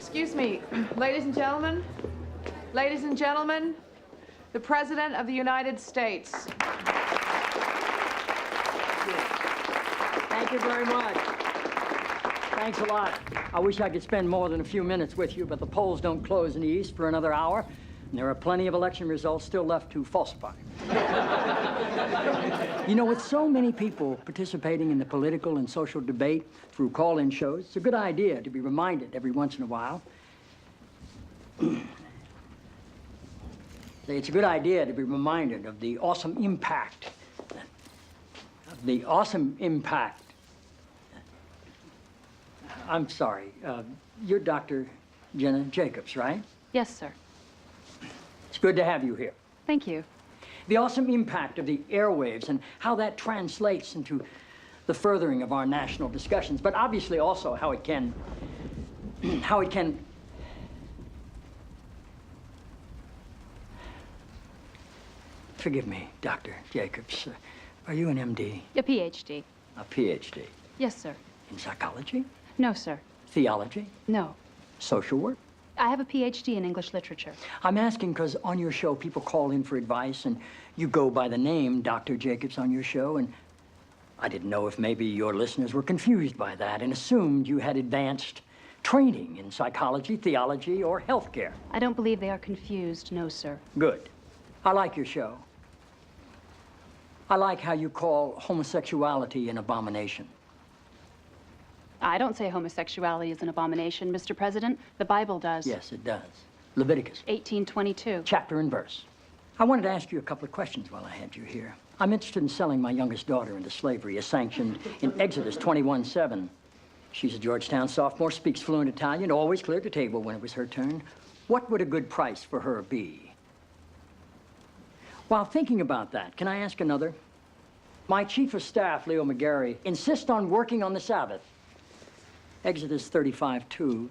Excuse me, ladies and gentlemen, the President of the United States. Thank you very much. Thanks a lot. I wish I could spend more than a few minutes with you, but the polls don't close in the East for another hour, and there are plenty of election results still left to falsify. You know, with so many people participating in the political and social debate through call-in shows, it's a good idea to be reminded every once in a while. It's a good idea to be reminded of the awesome impact, I'm sorry, you're Dr. Jenna Jacobs, right? Yes, sir. It's good to have you here. Thank you. The awesome impact of the airwaves and how that translates into the furthering of our national discussions, but obviously also how it can, Forgive me, Dr. Jacobs. Are you an MD? A PhD. A PhD? Yes, sir. In psychology? No, sir. Theology? No. Social work? I have a PhD in English literature. I'm asking because on your show, people call in for advice, and you go by the name Dr. Jacobs on your show, and I didn't know if maybe your listeners were confused by that and assumed you had advanced training in psychology, theology, or healthcare. I don't believe they are confused, no, sir. Good. I like your show. I like how you call homosexuality an abomination. I don't say homosexuality is an abomination, Mr. President. The Bible does. Yes, it does. Leviticus. 18:22. Chapter and verse. I wanted to ask you a couple of questions while I had you here. I'm interested in selling my youngest daughter into slavery, as sanctioned in Exodus 21:7. She's a Georgetown sophomore, speaks fluent Italian, always cleared the table when it was her turn. What would a good price for her be? While thinking about that, can I ask another? My chief of staff, Leo McGarry, insists on working on the Sabbath. Exodus 35:2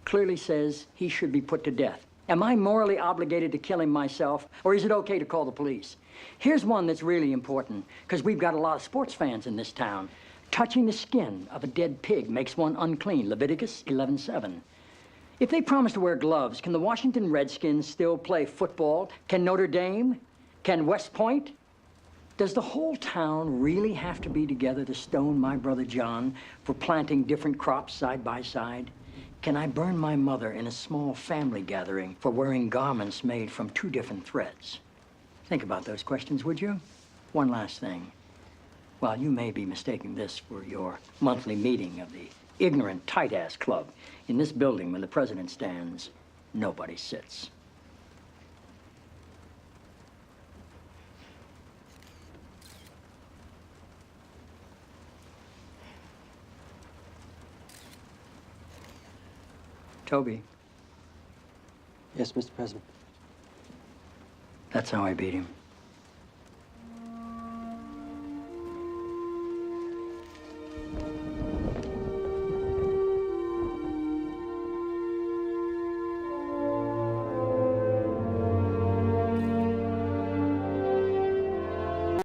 clearly says he should be put to death. Am I morally obligated to kill him myself, or is it okay to call the police? Here's one that's really important, because we've got a lot of sports fans in this town. Touching the skin of a dead pig makes one unclean, Leviticus 11:7. If they promise to wear gloves, can the Washington Redskins still play football? Can Notre Dame? Can West Point? Does the whole town really have to be together to stone my brother John for planting different crops side by side? Can I burn my mother in a small family gathering for wearing garments made from two different threads? Think about those questions, would you? One last thing. While you may be mistaking this for your monthly meeting of the ignorant tight-ass club, in this building when the president stands, nobody sits. Toby. Yes, Mr. President. That's how I beat him.